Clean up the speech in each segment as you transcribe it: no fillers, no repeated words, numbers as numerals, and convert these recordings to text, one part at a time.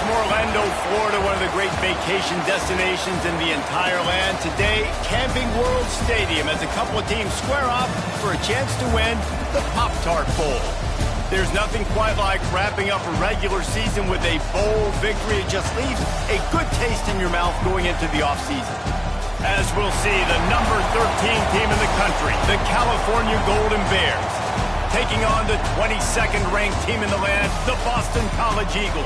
Orlando, Florida, one of the great vacation destinations in the entire land. Today, Camping World Stadium as a couple of teams square off for a chance to win the Pop Tart Bowl. There's nothing quite like wrapping up a regular season with a bowl victory. It just leaves a good taste in your mouth going into the offseason. As we'll see, the number 13 team in the country, the California Golden Bears, taking on the 22nd ranked team in the land, the Boston College Eagles.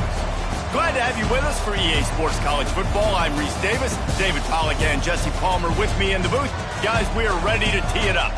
Glad to have you with us for EA Sports College Football. I'm Reese Davis, David Pollack and Jesse Palmer with me in the booth. Guys, we are ready to tee it up.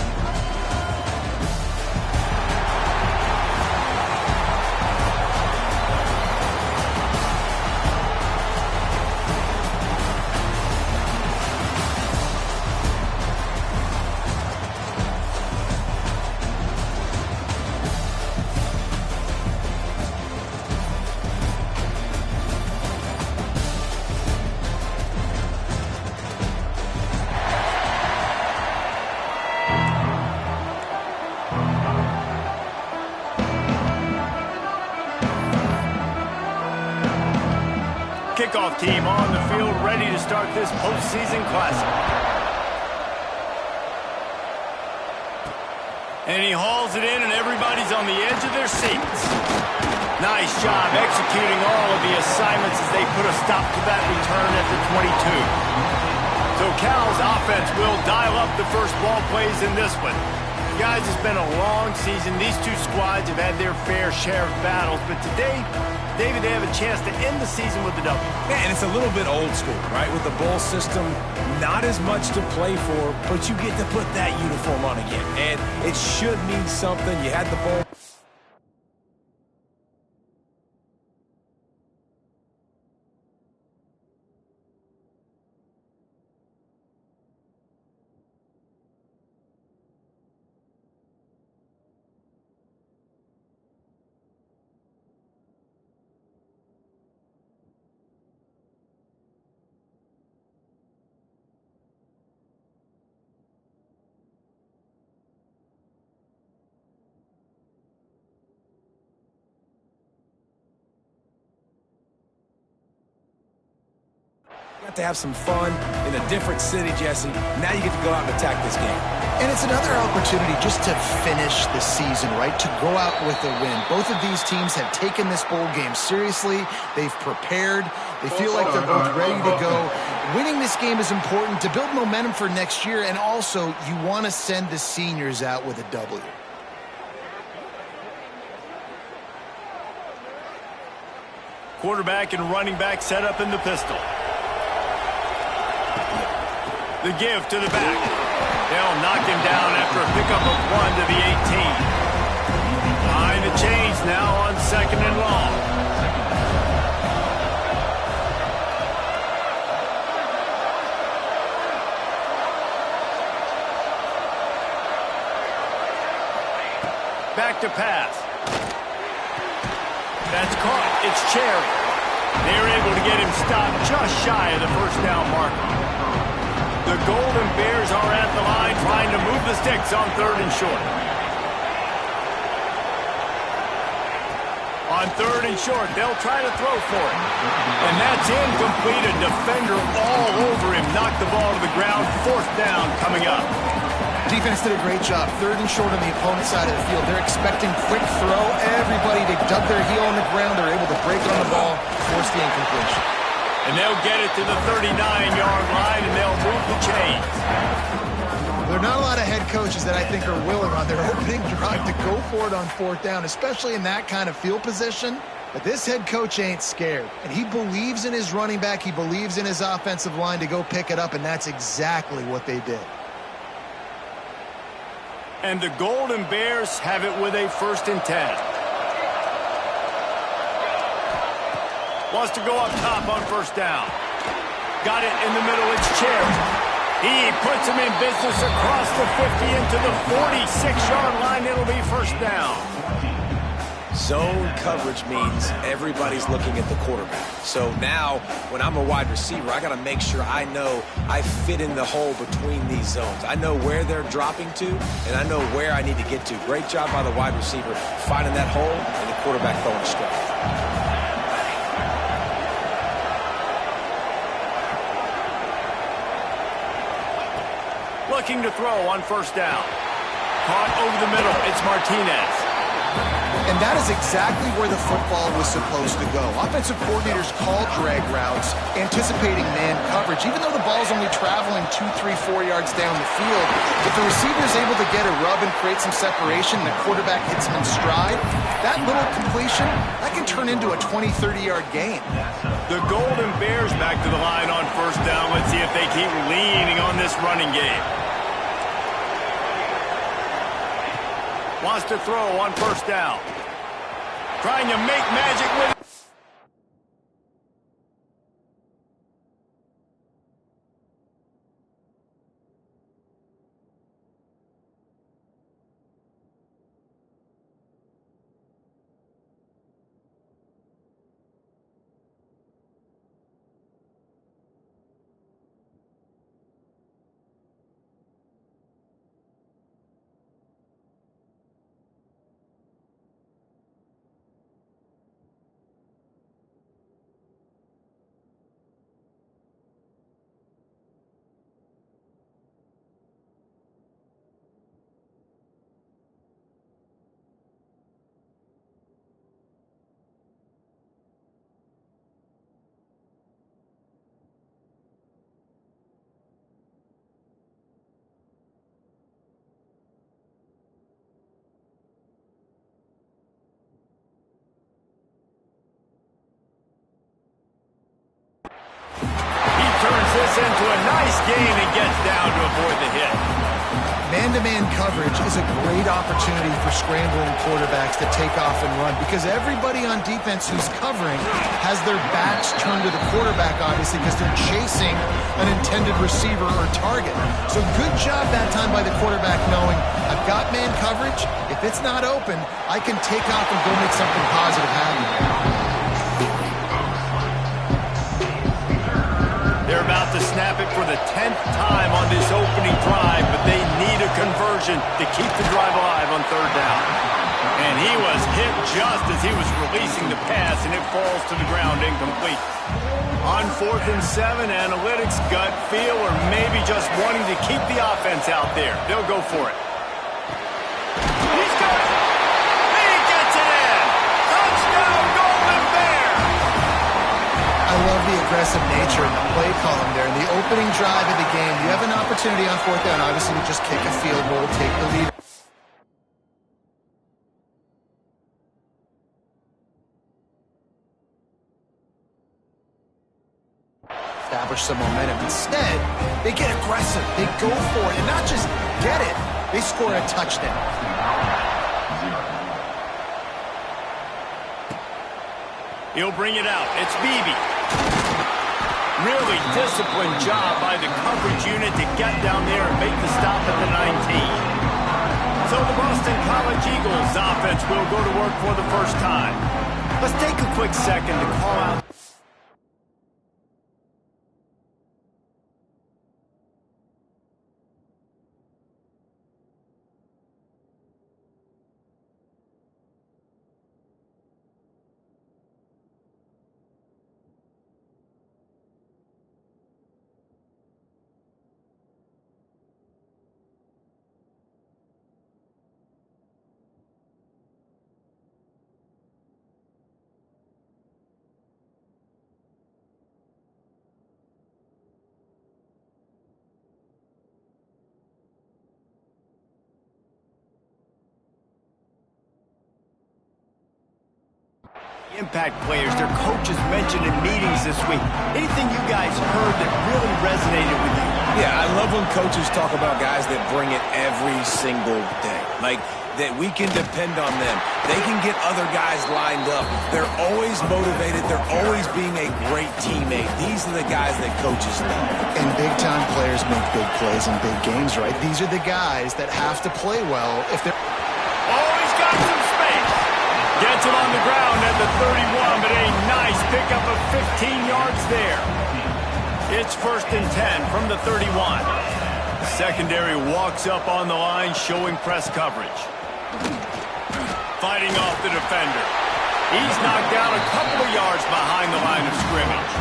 Kickoff team on the field, ready to start this postseason classic. And he hauls it in, and everybody's on the edge of their seats. Nice job executing all of the assignments as they put a stop to that return at the 22. So Cal's offense will dial up the first ball plays in this one. Guys, it's been a long season. These two squads have had their fair share of battles, but today, David, they have a chance to end the season with a W. Yeah, and it's a little bit old school, right? With the bowl system, not as much to play for, but you get to put that uniform on again. And it should mean something. You had the bowl. Got to have some fun in a different city, Jesse. Now you get to go out and attack this game. And it's another opportunity just to finish the season, right? To go out with a win. Both of these teams have taken this bowl game seriously. They've prepared. They feel like they're both ready to go. Winning this game is important to build momentum for next year, and also you want to send the seniors out with a W. Quarterback and running back set up in the pistol. The give to the back. They'll knock him down after a pickup of 1 to the 18. Behind the chains now on 2nd and long. Back to pass. That's caught. It's Cherry. They're able to get him stopped just shy of the first down marker. The Golden Bears are at the line trying to move the sticks on 3rd and short. On 3rd and short, they'll try to throw for it. And that's incomplete. A defender all over him. Knocked the ball to the ground. 4th down coming up. Defense did a great job. 3rd and short on the opponent's side of the field. They're expecting quick throw. Everybody, they dug their heel on the ground. They're able to break on the ball, force the incompletion. And they'll get it to the 39-yard line, and they'll move the chains. There are not a lot of head coaches that I think are willing on their opening drive to go for it on 4th down, especially in that kind of field position. But this head coach ain't scared. And he believes in his running back. He believes in his offensive line to go pick it up, and that's exactly what they did. And the Golden Bears have it with a 1st and 10. Wants to go up top on 1st down. Got it in the middle. It's Cherry. He puts him in business across the 50 into the 46-yard line. It'll be 1st down. Zone coverage means everybody's looking at the quarterback. So now, when I'm a wide receiver, I got to make sure I know I fit in the hole between these zones. I know where they're dropping to, and I know where I need to get to. Great job by the wide receiver finding that hole, and the quarterback throwing a strike. Looking to throw on first down. Caught over the middle. It's Martinez. And that is exactly where the football was supposed to go. Offensive coordinators call drag routes, anticipating man coverage. Even though the ball's only traveling 2, 3, 4 yards down the field, if the receiver's able to get a rub and create some separation and the quarterback hits him in stride, that little completion, that can turn into a 20, 30-yard gain. The Golden Bears back to the line on first down. Let's see if they keep leaning on this running game. Wants to throw on first down. Trying to make magic with it. This into a nice gain and gets down to avoid the hit. Man-to-man coverage is a great opportunity for scrambling quarterbacks to take off and run because everybody on defense who's covering has their backs turned to the quarterback, obviously, because they're chasing an intended receiver or target. So good job that time by the quarterback knowing, I've got man coverage. If it's not open, I can take off and go make something positive happen. They're about to snap it for the 10th time on this opening drive, but they need a conversion to keep the drive alive on third down. And he was hit just as he was releasing the pass, and it falls to the ground incomplete. On 4th and 7, analytics, gut feel, or maybe just wanting to keep the offense out there. They'll go for it. He's got it! He gets it in! Touchdown, Golden Bear! I love the aggressive nature in the play column there. In the opening drive of the game, you have an opportunity on 4th down, obviously, to just kick a field goal, take the lead. Establish some momentum. Instead, they get aggressive. They go for it, and not just get it, they score a touchdown. He'll bring it out. It's Beebe. Really disciplined job by the coverage unit to get down there and make the stop at the 19. So the Boston College Eagles offense will go to work for the first time. Let's take a quick second to call out. Impact players, their coaches mentioned in meetings this week. Anything you guys heard that really resonated with you? Yeah, I love when coaches talk about guys that bring it every single day. Like, that we can depend on them. They can get other guys lined up. They're always motivated. They're always being a great teammate. These are the guys that coaches love. And big-time players make big plays in big games, right? These are the guys that have to play well if they're... Oh, he's got some space. Gets it on the ground at the 31, but a nice pickup of 15 yards there. It's 1st and 10 from the 31. Secondary walks up on the line, showing press coverage. Fighting off the defender. He's knocked down a couple of yards behind the line of scrimmage.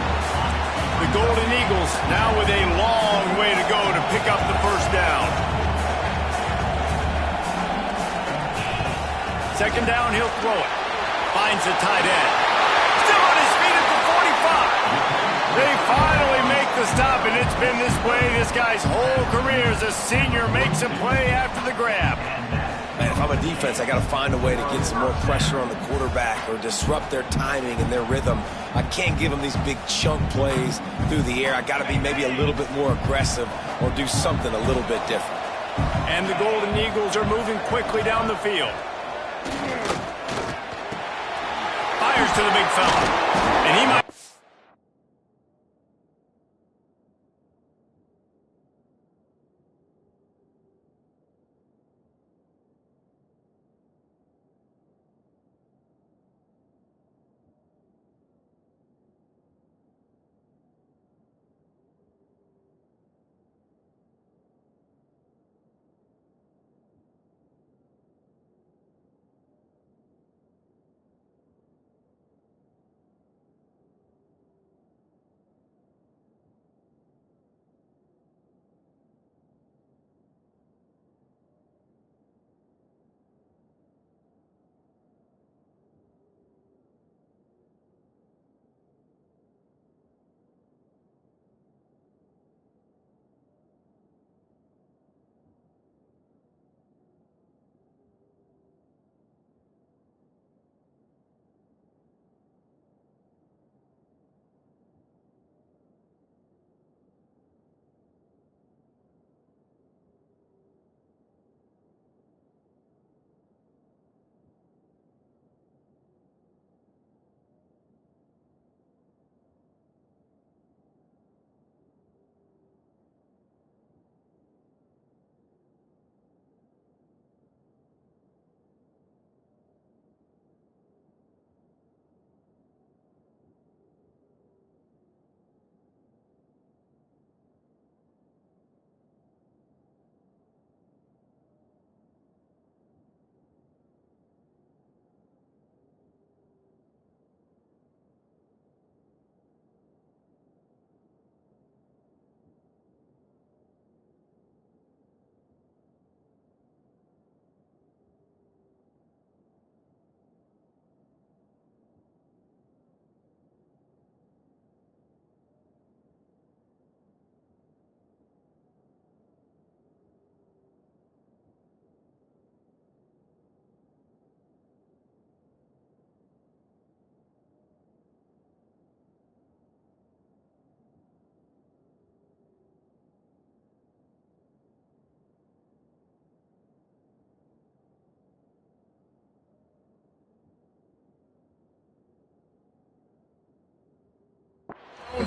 The Golden Eagles now with a long way to go to pick up the first down. Second down, he'll throw it. Finds the tight end. Still on his feet at the 45. They finally make the stop, and it's been this way this guy's whole career as a senior makes a play after the grab. Man, if I'm a defense, I got to find a way to get some more pressure on the quarterback or disrupt their timing and their rhythm. I can't give them these big chunk plays through the air. I got to be maybe a little bit more aggressive or do something a little bit different. And the Golden Eagles are moving quickly down the field. Fires to the big fella. And he might...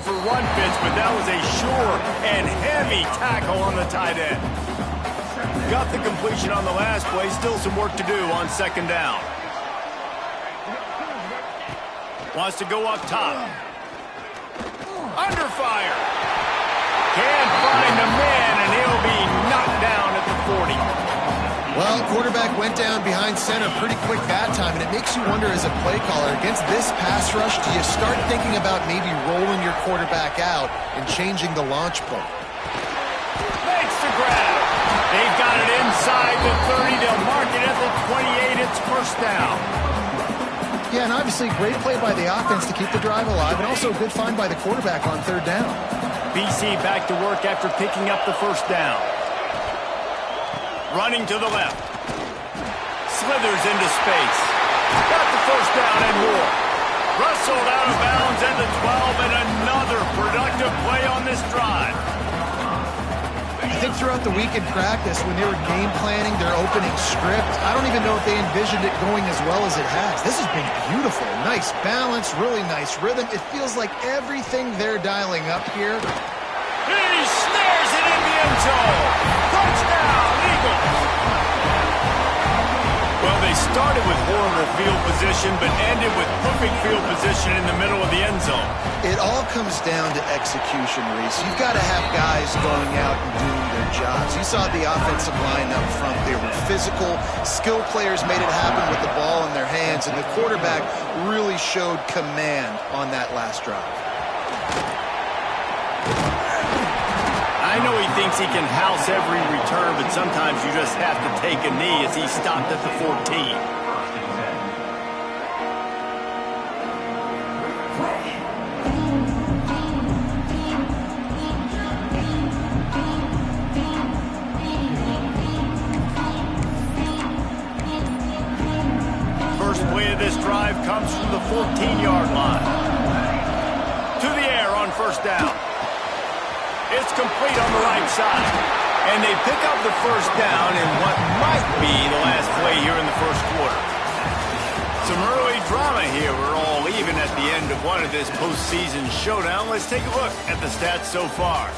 for run fits, but that was a sure and heavy tackle on the tight end. Got the completion on the last play. Still some work to do on second down. Wants to go up top. Under fire. Can't find the man, and he'll be knocked down at the 40. Well, quarterback went down behind center pretty quick that time, and it makes you wonder as a play caller, against this pass rush, do you start thinking about maybe rolling your quarterback out and changing the launch point? Makes the grab. They've got it inside the 30. They'll mark it at the 28. It's first down. Yeah, and obviously great play by the offense to keep the drive alive, and also a good find by the quarterback on third down. BC back to work after picking up the first down. Running to the left. Slithers into space. Got the first down and more. Wrestled out of bounds at the 12, and another productive play on this drive. I think throughout the week in practice, when they were game planning their opening script, I don't even know if they envisioned it going as well as it has. This has been beautiful. Nice balance, really nice rhythm. It feels like everything they're dialing up here. He snares it in the end zone. Touchdown, Eagles. Well, they started with horrible field position, but ended with perfect field position in the middle of the end zone. It all comes down to execution, Reese. You've got to have guys going out and doing their jobs. You saw the offensive line up front. They were physical. Skill players made it happen with the ball in their hands, and the quarterback really showed command on that last drive. I know he thinks he can house every return, but sometimes you just have to take a knee as he stopped at the 14. of this drive comes from the 14-yard line. To the air on first down. It's complete on the right side. And they pick up the first down in what might be the last play here in the first quarter. Some early drama here. We're all even at the end of one of this postseason showdown. Let's take a look at the stats so far.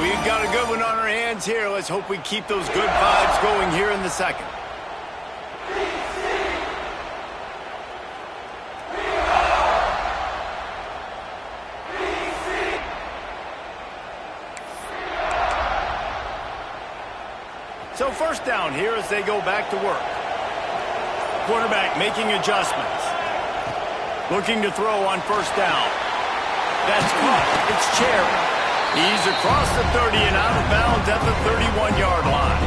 We've got a good one on our hands here. Let's hope we keep those good vibes going here in the second. So first down here as they go back to work. Quarterback making adjustments. Looking to throw on first down. That's caught. It's Cherry. He's across the 30 and out of bounds at the 31-yard line.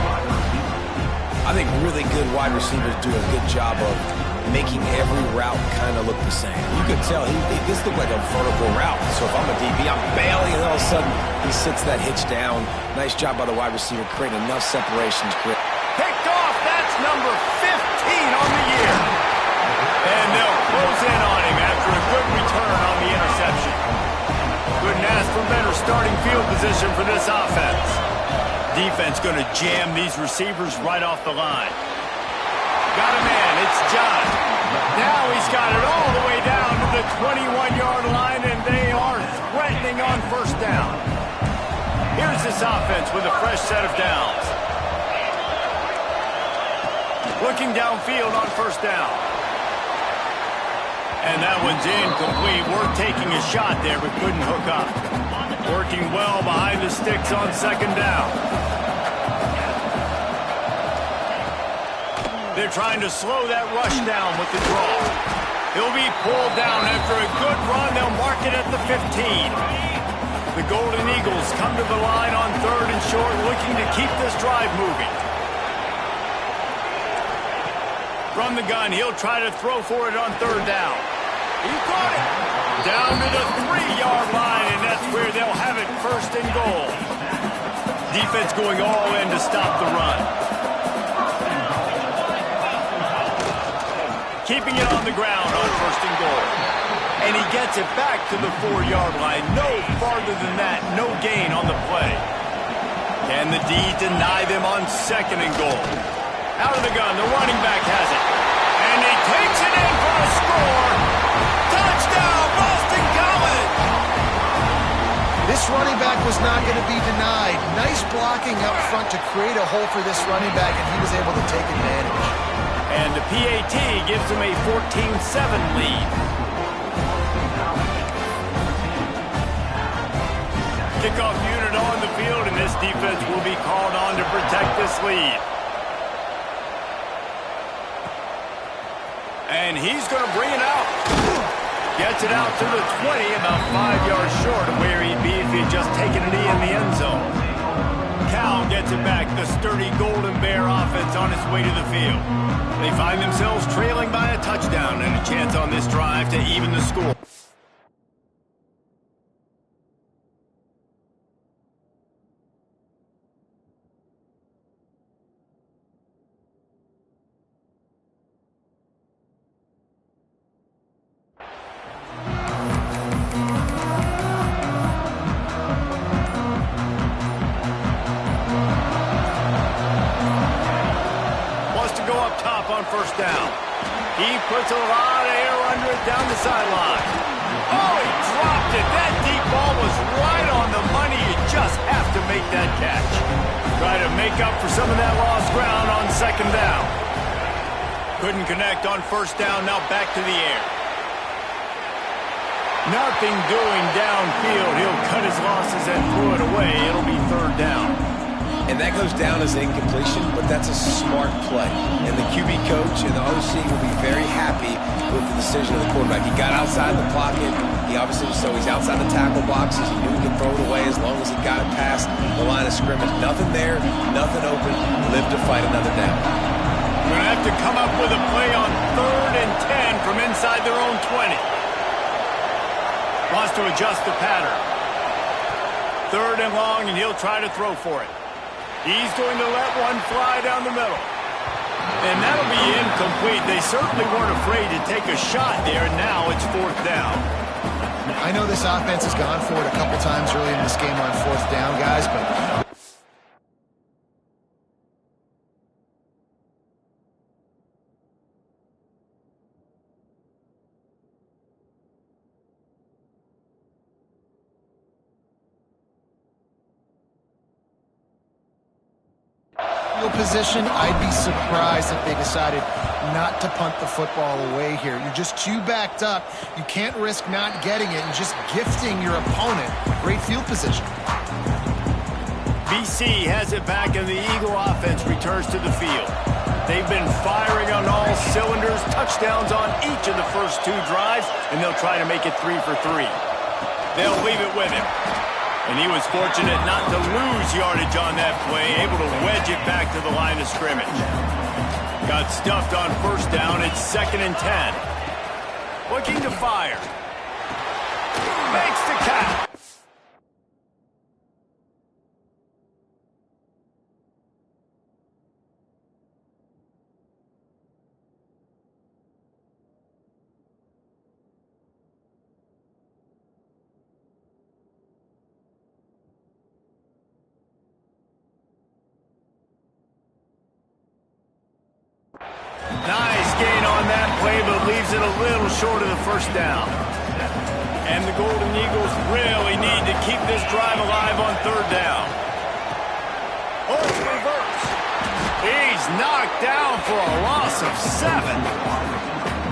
I think really good wide receivers do a good job of making every route kind of look the same. You could tell this looked like a vertical route. So if I'm a DB, I'm bailing, and all of a sudden he sits that hitch down. Nice job by the wide receiver creating enough separations. Picked off. That's number 15 on the year. And they'll close in on him after a good return on the interception. Couldn't ask for better starting field position for this offense. Defense going to jam these receivers right off the line. Got a man. It's John. Now he's got it all the way down to the 21-yard line, and they are threatening on first down. Here's this offense with a fresh set of downs. Looking downfield on first down. And that one's incomplete. We're taking a shot there, but couldn't hook up. Working well behind the sticks on second down. They're trying to slow that rush down with the draw. He'll be pulled down after a good run. They'll mark it at the 15. The Golden Eagles come to the line on third and short, looking to keep this drive moving. From the gun, he'll try to throw for it on third down. He caught it. Down to the 3-yard line, and that's where they'll have it first and goal. Defense going all in to stop the run. Keeping it on the ground on first and goal. And he gets it back to the 4-yard line. No farther than that. No gain on the play. Can the D deny them on second and goal? Out of the gun, the running back has it. And he takes it in for a score. Touchdown, Boston College! This running back was not going to be denied. Nice blocking up front to create a hole for this running back, and he was able to take advantage. And the PAT gives him a 14-7 lead. Kickoff unit on the field, and this defense will be called on to protect this lead. And he's going to bring it out. Gets it out to the 20, about 5 yards short of where he'd be if he'd just taken a knee in the end zone. Cal gets it back. The sturdy Golden Bear offense on its way to the field. They find themselves trailing by a touchdown and a chance on this drive to even the score. On first down. He puts a lot of air under it down the sideline. Oh, he dropped it. That deep ball was right on the money. You just have to make that catch. Try to make up for some of that lost ground on second down. Couldn't connect on first down. Now back to the air. Nothing doing downfield. He'll cut his losses and throw it away. It'll be third down. And that goes down as an incompletion, but that's a smart play. And the QB coach and the OC will be very happy with the decision of the quarterback. He got outside the pocket. He obviously, so he's outside the tackle boxes. He knew he could throw it away as long as he got it past the line of scrimmage. Nothing there, nothing open. Live to fight another down. Going to have to come up with a play on 3rd and 10 from inside their own 20. Wants to adjust the pattern. 3rd and long, and he'll try to throw for it. He's going to let one fly down the middle. And that'll be incomplete. They certainly weren't afraid to take a shot there. Now it's 4th down. I know this offense has gone for it a couple times early in this game on 4th down, guys, but position, I'd be surprised if they decided not to punt the football away here. You're just too backed up. You can't risk not getting it and just gifting your opponent great field position. BC has it back, and the Eagle offense returns to the field. They've been firing on all cylinders, touchdowns on each of the first 2 drives, and they'll try to make it 3 for 3. They'll leave it with him. And he was fortunate not to lose yardage on that play, able to wedge it back to the line of scrimmage. Got stuffed on 1st down. It's 2nd and 10. Looking to fire. Makes the catch. Nice gain on that play, but leaves it a little short of the 1st down. And the Golden Eagles really need to keep this drive alive on 3rd down. Oh, it's reverse. He's knocked down for a loss of 7.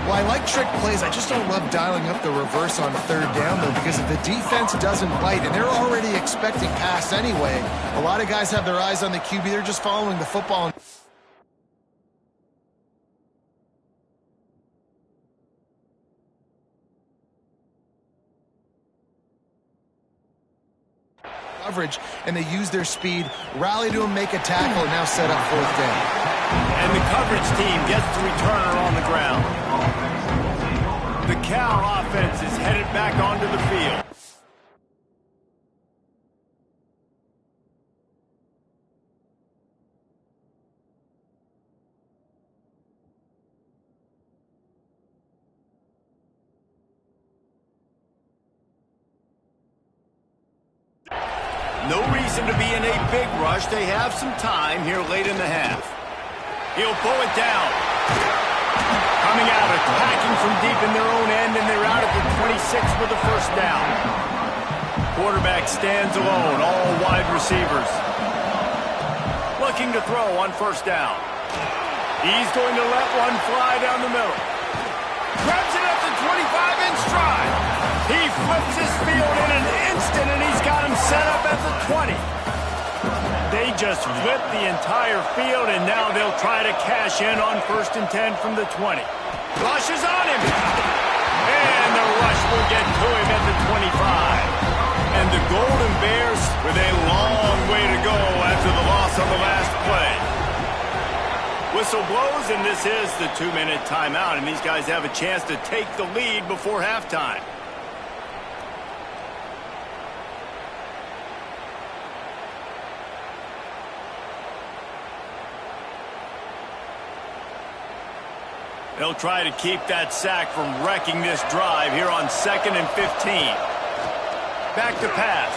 Well, I like trick plays. I just don't love dialing up the reverse on 3rd down, though, because if the defense doesn't bite, and they're already expecting pass anyway, a lot of guys have their eyes on the QB. They're just following the football. Coverage, and they use their speed, rally to him, make a tackle, and now set up 4th down. And the coverage team gets the returner on the ground. The Cal offense is headed back onto the field. No reason to be in a big rush. They have some time here late in the half. He'll pull it down. Coming out, attacking from deep in their own end, and they're out at the 26 for the 1st down. Quarterback stands alone, all wide receivers. Looking to throw on 1st down. He's going to let one fly down the middle. Grabs it at the 25 in stride. He flips his field in an instant, and he's got him set up at the 20. They just flipped the entire field, and now they'll try to cash in on 1st and 10 from the 20. Rush is on him. And the rush will get to him at the 25. And the Golden Bears with a long way to go after the loss on the last play. Whistle blows, and this is the 2-minute timeout, and these guys have a chance to take the lead before halftime. They'll try to keep that sack from wrecking this drive here on 2nd and 15. Back to pass.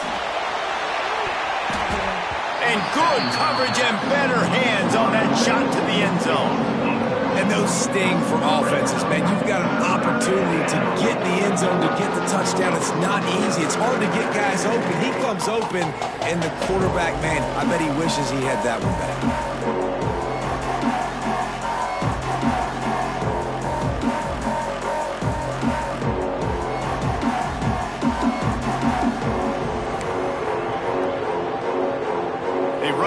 And good coverage and better hands on that shot to the end zone. And those sting for offenses, man. You've got an opportunity to get in the end zone, to get the touchdown. It's not easy. It's hard to get guys open. He comes open, and the quarterback, man, I bet he wishes he had that one back.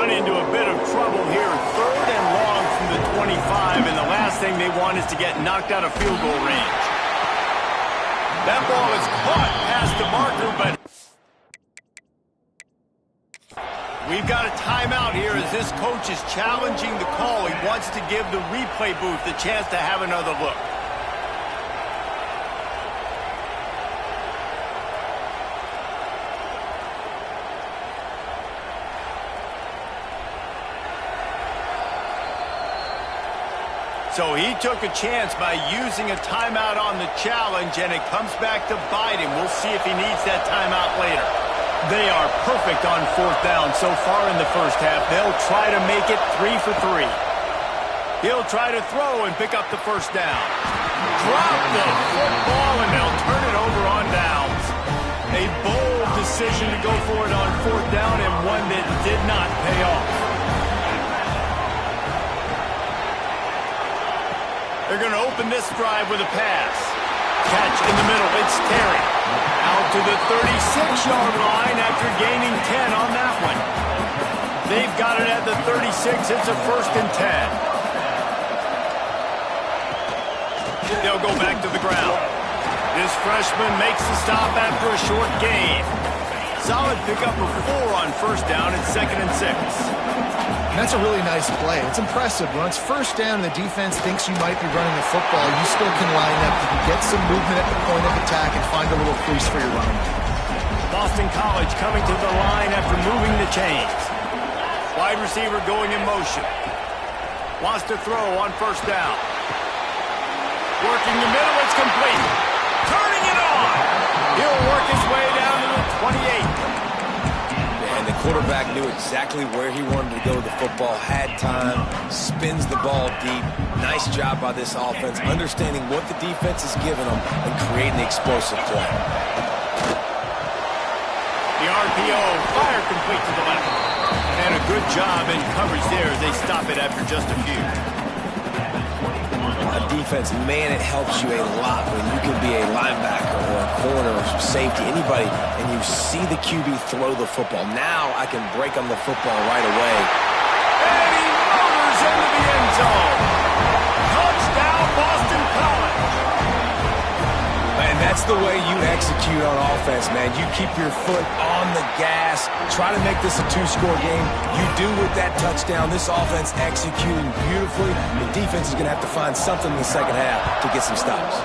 Into a bit of trouble here, 3rd and long from the 25, and the last thing they want is to get knocked out of field goal range. That ball is caught past the marker, but we've got a timeout here as this coach is challenging the call. He wants to give the replay booth the chance to have another look. So he took a chance by using a timeout on the challenge, and it comes back to bite him. We'll see if he needs that timeout later. They are perfect on fourth down so far in the first half. They'll try to make it 3 for 3. He'll try to throw and pick up the first down. Drop the football, and they'll turn it over on downs. A bold decision to go for it on fourth down, and one that did not pay off. They're going to open this drive with a pass. Catch in the middle. It's Terry. Out to the 36-yard line after gaining 10 on that one. They've got it at the 36. It's a 1st and 10. They'll go back to the ground. This freshman makes the stop after a short gain. Solid pickup of 4 on first down and 2nd and 6. That's a really nice play. It's impressive. When it's first down and the defense thinks you might be running the football, you still can line up. You can get some movement at the point of attack and find a little crease for your running. Boston College coming to the line after moving the chains. Wide receiver going in motion. Wants to throw on first down. Working the middle, it's complete. Turning it on. He'll work his way down to the 28. And the quarterback knew exactly where he wanted to go with the football, had time, spins the ball deep. Nice job by this offense, understanding what the defense is giving them and creating the explosive play. The RPO, fire complete to the left. And a good job in coverage there as they stop it after just a few. Defense, man, it helps you a lot when you can be a linebacker or a corner or safety, anybody, and you see the QB throw the football. Now I can break on the football right away. And he motors into the end zone. Touchdown, Boston College. Man, that's the way you execute on offense, man. You keep your foot on the gas, try to make this a 2-score game. You do with that touchdown. This offense executing beautifully. The defense is going to have to find something in the second half to get some stops.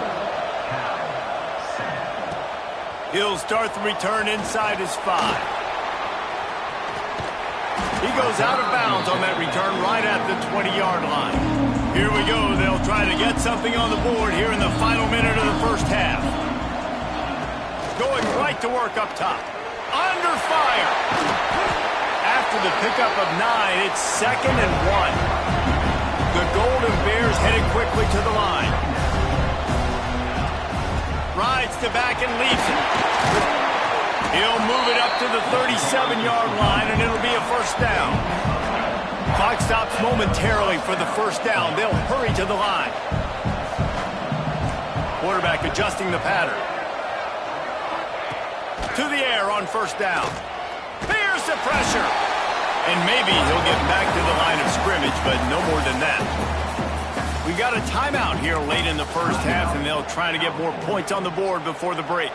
He'll start the return inside his 5. He goes out of bounds on that return right at the 20-yard line. Here we go. They'll try to get something on the board here in the final minute of the first half. Going right to work up top. Under fire. After the pickup of 9, it's 2nd and 1. The Golden Bears headed quickly to the line. Rides to back and leaves it. He'll move it up to the 37-yard line, and it'll be a first down. Clock stops momentarily for the first down. They'll hurry to the line. Quarterback adjusting the pattern. To the air on first down. Here's the pressure. And maybe he'll get back to the line of scrimmage, but no more than that. We got a timeout here late in the first half, and they'll try to get more points on the board before the break.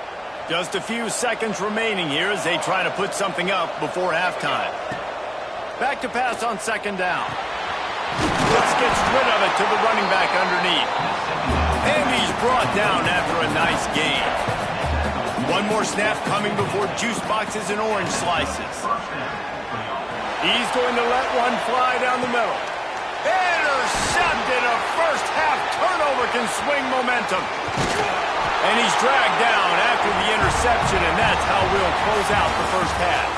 Just a few seconds remaining here as they try to put something up before halftime. Back to pass on second down. This gets rid of it to the running back underneath. And he's brought down after a nice gain. One more snap coming before juice boxes and orange slices. He's going to let one fly down the middle. Intercepted. A first half turnover can swing momentum. And he's dragged down after the interception, and that's how we'll close out the first half.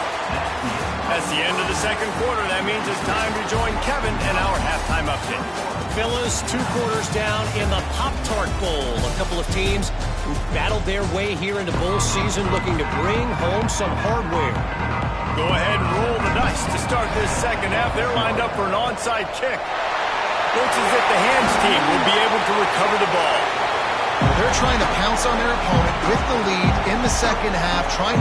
That's the end of the second quarter. That means it's time to join Kevin and our halftime update. Fellas, 2 quarters down in the Pop Tart Bowl. A couple of teams who battled their way here into bowl season looking to bring home some hardware. Go ahead and roll the dice to start this second half. They're lined up for an onside kick. Looks as if the hands team will be able to recover the ball. They're trying to pounce on their opponent with the lead in the second half, trying to